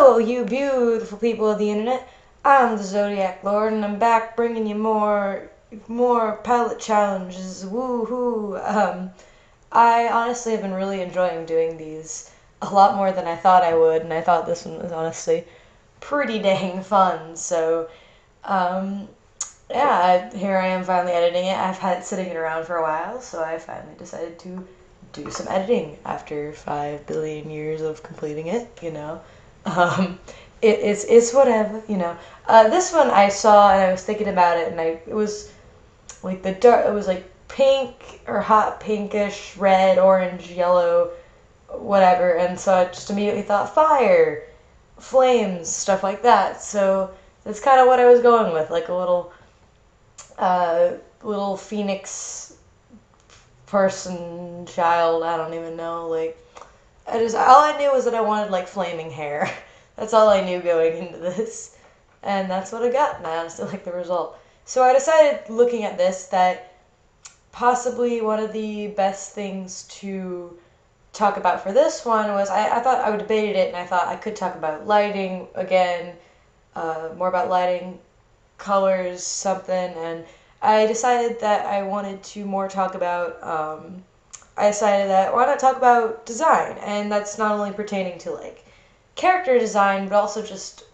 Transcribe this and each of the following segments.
Hello, you beautiful people of the internet. I'm the Zodiac Lord, and I'm back bringing you more palette challenges. Woohoo! I honestly have been really enjoying doing these a lot more than I thought I would, and I thought this one was honestly pretty dang fun. So, um, yeah, here I am finally editing it. I've had it sitting around for a while, so I finally decided to do some editing after 5 billion years of completing it. Um, it's whatever. This one I saw and I was thinking about it, and it was like it was like pink or hot pinkish, red, orange, yellow, whatever, and so I just immediately thought fire, flames, stuff like that. So that's kind of what I was going with, like a uh, little phoenix person, child. I don't even know. Like, all I knew was that I wanted like flaming hair. That's all I knew going into this, and that's what I got. And I honestly like the result. So I decided, looking at this, that possibly one of the best things to talk about for this one was I thought I would debated it, and I thought I could talk about lighting again, more about lighting, colors, something, and I decided that I wanted to more talk about. I decided that why not talk about design, and that's not only pertaining to like character design, but also just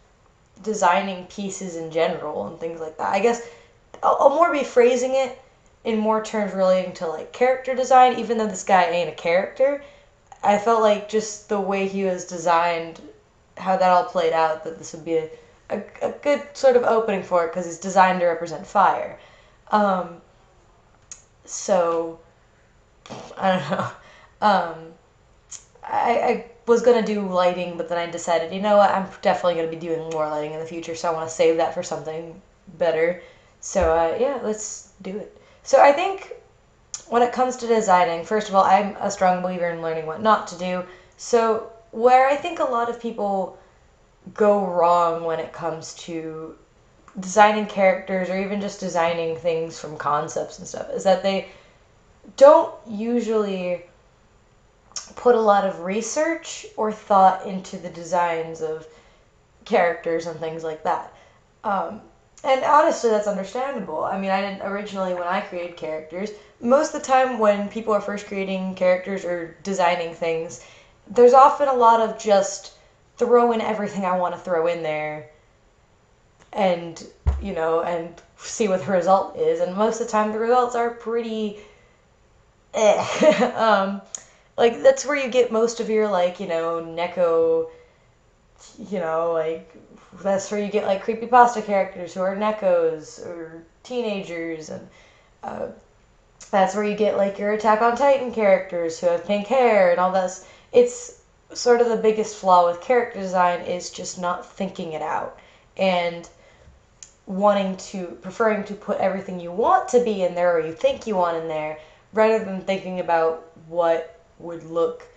designing pieces in general and things like that. I guess I'll more be phrasing it in more terms relating to like character design, even though this guy ain't a character. I felt like just the way he was designed, how that all played out, that this would be a good sort of opening for it because he's designed to represent fire. Um, so, I don't know. Um, I was going to do lighting, but then I decided, you know what, I'm definitely going to be doing more lighting in the future, so I want to save that for something better. So, yeah, let's do it. So, I think when it comes to designing, first of all, I'm a strong believer in learning what not to do. So, where I think a lot of people go wrong when it comes to designing characters or even just designing things from concepts and stuff is that they don't usually put a lot of research or thought into the designs of characters and things like that. Um, and honestly, that's understandable. I mean, I didn't originally, when I created characters, most of the time when people are first creating characters or designing things, there's often a lot of just throw in everything I want to throw in there and, and see what the result is. And most of the time, the results are pretty eh. Like, that's where you get most of your, like, Neko, like, that's where you get, like, creepypasta characters who are Nekos or teenagers, and uh, that's where you get, like, your Attack on Titan characters who have pink hair and all this. It's sort of the biggest flaw with character design is just not thinking it out and preferring to put everything you want to be in there or you think you want in there rather than thinking about what would look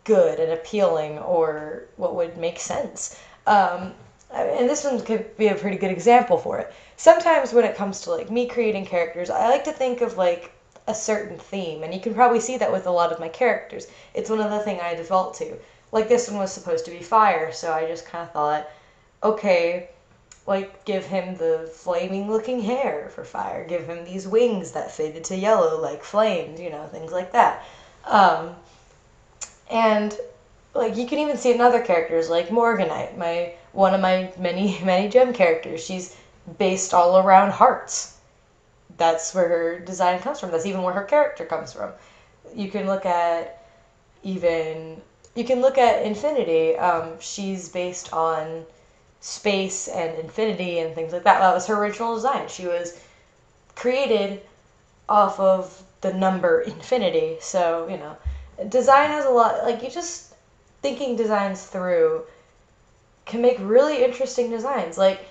good and appealing or what would make sense. And this one could be a pretty good example for it. Sometimes when it comes to like me creating characters, I like to think of like a certain theme, and you can probably see that with a lot of my characters. It's one of the things I default to. Like this one was supposed to be fire, so I just kind of thought, okay, like give him the flaming looking hair for fire, give him these wings that faded to yellow like flames, things like that. Um, and like you can even see in other characters like Morganite, one of my many many gem characters. She's based all around hearts. That's where her design comes from. That's even where her character comes from. You can look at even you can look at Infinity. She's based on space and infinity and things like that. That was her original design. She was created off of the number infinity. So, design has a lot, like, you just thinking designs through can make really interesting designs. Like,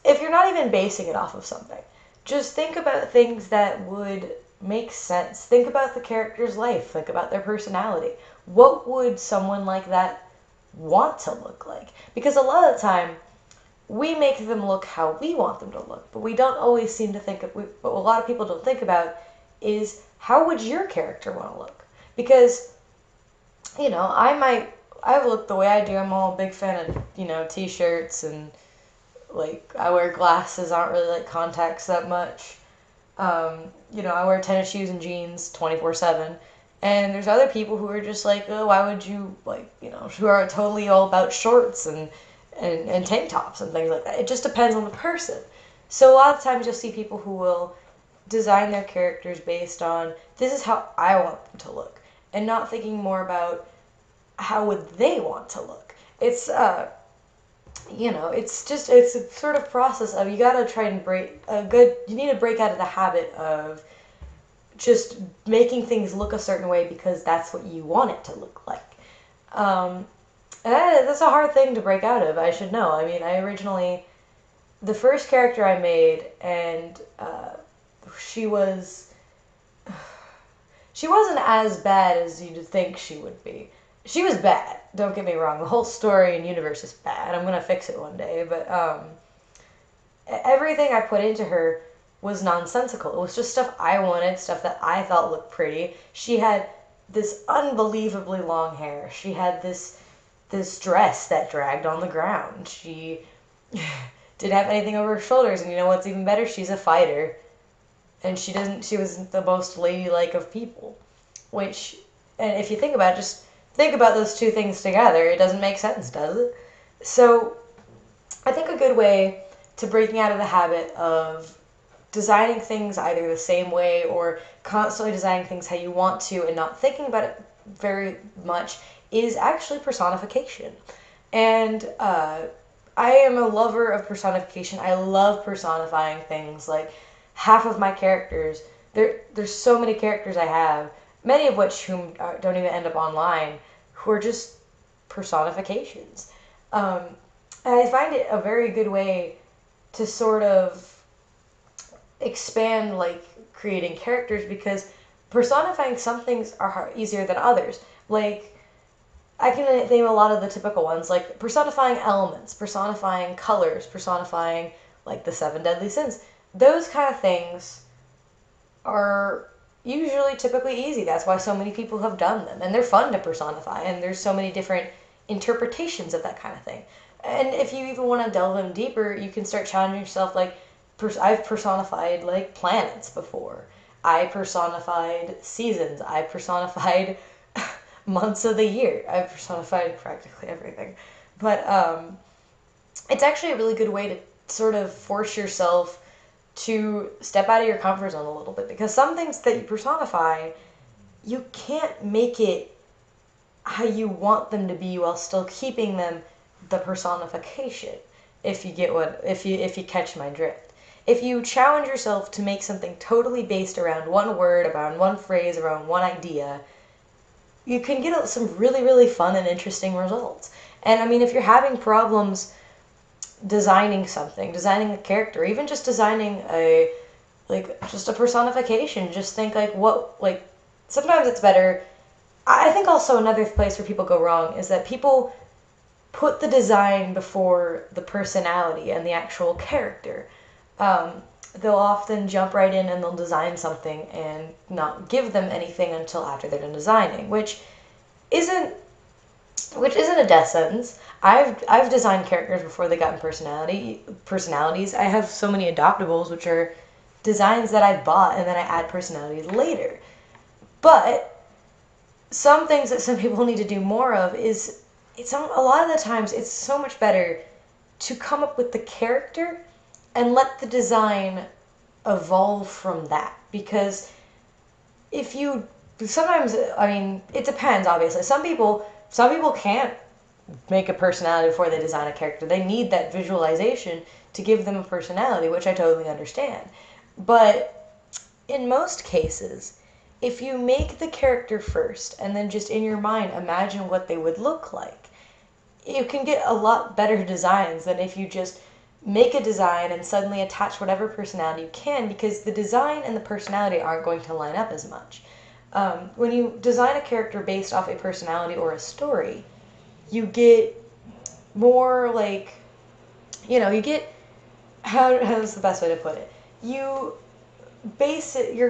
if you're not even basing it off of something, just think about things that would make sense. Think about the character's life. Think about their personality. What would someone like that want to look like? Because a lot of the time, we make them look how we want them to look, but we don't always seem to think of, what a lot of people don't think about is how would your character want to look? Because, I might I look the way I do. I'm all a big fan of, you know, t-shirts, and like I wear glasses. I don't really like contacts that much. You know, I wear tennis shoes and jeans 24/7. And there's other people who are just like, oh, why would you, like, you know, who are totally all about shorts and tank tops and things like that. It just depends on the person. So a lot of times you'll see people who will design their characters based on, this is how I want them to look, and not thinking more about how would they want to look. It's you know, it's a sort of process of, you gotta try and you need to break out of the habit of just making things look a certain way because that's what you want it to look like. Um, and that's a hard thing to break out of, I should know. I mean, the first character I made, and she was, she wasn't as bad as you'd think she would be. She was bad, don't get me wrong. The whole story and universe is bad. I'm gonna fix it one day, but everything I put into her was nonsensical. It was just stuff I wanted, stuff that I thought looked pretty. She had this unbelievably long hair. She had this dress that dragged on the ground. She didn't have anything over her shoulders, and you know what's even better? She's a fighter, and she was the most ladylike of people. Which, and if you think about it, just think about those two things together. It doesn't make sense, does it? So, I think a good way to breaking out of the habit of designing things either the same way or constantly designing things how you want to and not thinking about it very much is actually personification. And I am a lover of personification. I love personifying things. Like, half of my characters, there's so many characters I have, many of which whom don't even end up online, who are just personifications. And I find it a very good way to sort of expand, like, creating characters, because personifying some things are easier than others. Like, I can name a lot of the typical ones, like personifying elements, personifying colors, personifying, like, the 7 deadly sins. Those kind of things are usually typically easy. That's why so many people have done them, and they're fun to personify, and there's so many different interpretations of that kind of thing. And if you even want to delve in deeper, you can start challenging yourself, like, I've personified, like, planets before. I personified seasons. I personified months of the year. I've personified practically everything. But it's actually a really good way to sort of force yourself to step out of your comfort zone a little bit, because some things that you personify, you can't make it how you want them to be while still keeping them the personification. If you catch my drift. If you challenge yourself to make something totally based around one word, around one phrase, around one idea, you can get some really, really fun and interesting results. And I mean, if you're having problems designing something, designing a character, even just designing just a personification, just think, like, sometimes it's better. I think also another place where people go wrong is that people put the design before the personality and the actual character. They'll often jump right in and they'll design something and not give them anything until after they're done designing, which isn't a death sentence. I've designed characters before they got personalities. I have so many adoptables, which are designs that I've bought and then I add personalities later. But some things that some people need to do more of is, a lot of the times it's so much better to come up with the character and let the design evolve from that. Because sometimes, I mean, it depends, obviously. Some people can't make a personality before they design a character. They need that visualization to give them a personality, which I totally understand. But in most cases, if you make the character first and then just in your mind imagine what they would look like, you can get a lot better designs than if you just make a design and suddenly attach whatever personality you can, because the design and the personality aren't going to line up as much. When you design a character based off a personality or a story, you get more, like, you get, how's the best way to put it? Your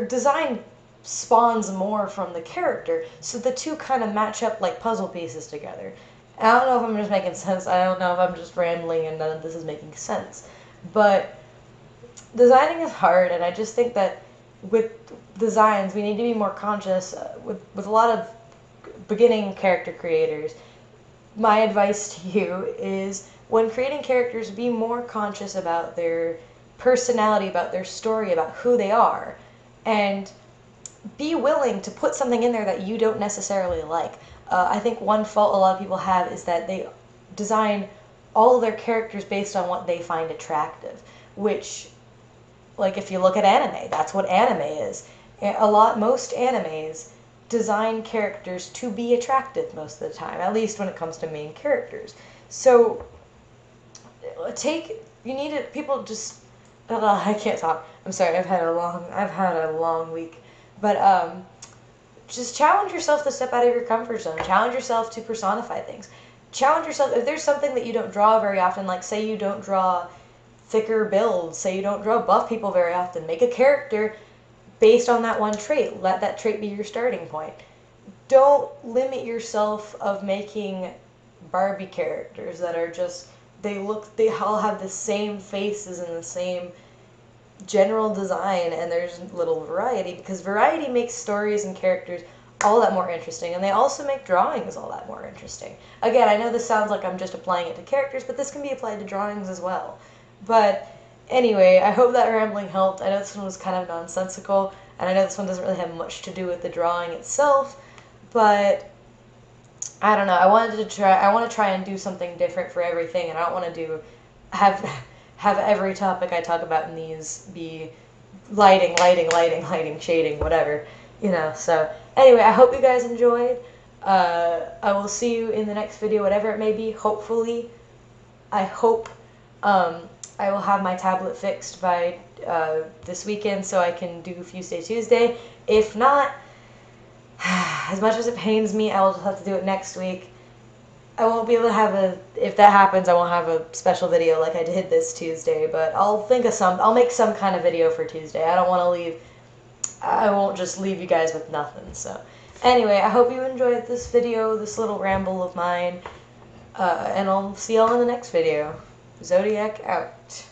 design spawns more from the character, so the two kind of match up like puzzle pieces together. I don't know if I'm just making sense. I don't know if I'm just rambling and none of this is making sense. But designing is hard, and I just think that with designs, we need to be more conscious. With a lot of beginning character creators, my advice to you is when creating characters, be more conscious about their personality, about their story, about who they are, and be willing to put something in there that you don't necessarily like. I think one fault a lot of people have is that they design all of their characters based on what they find attractive, which, like, if you look at anime, that's what anime is. Most animes design characters to be attractive most of the time, at least when it comes to main characters. So people just, I can't talk. I'm sorry, I've had a long week. But just challenge yourself to step out of your comfort zone. Challenge yourself to personify things. Challenge yourself, if there's something that you don't draw very often, like say you don't draw thicker builds, say you don't draw buff people very often, make a character based on that one trait. Let that trait be your starting point. Don't limit yourself of making Barbie characters that are just, they all have the same faces and the same general design, and there's little variety, because variety makes stories and characters all that more interesting, and they also make drawings all that more interesting. Again, I know this sounds like I'm just applying it to characters, but this can be applied to drawings as well. But anyway, I hope that rambling helped. I know this one was kind of nonsensical, and I know this one doesn't really have much to do with the drawing itself, but I don't know. I want to try and do something different for everything, and I don't want to have every topic I talk about in these be lighting, shading, whatever, So anyway, I hope you guys enjoyed. I will see you in the next video, whatever it may be. Hopefully, I hope I will have my tablet fixed by this weekend so I can do Fuse Tuesday. If not, as much as it pains me, I will just have to do it next week. I won't be able to have if that happens, I won't have a special video like I did this Tuesday, but I'll make some kind of video for Tuesday. I won't just leave you guys with nothing, so. Anyway, I hope you enjoyed this video, this little ramble of mine, and I'll see y'all in the next video. Zodiac out.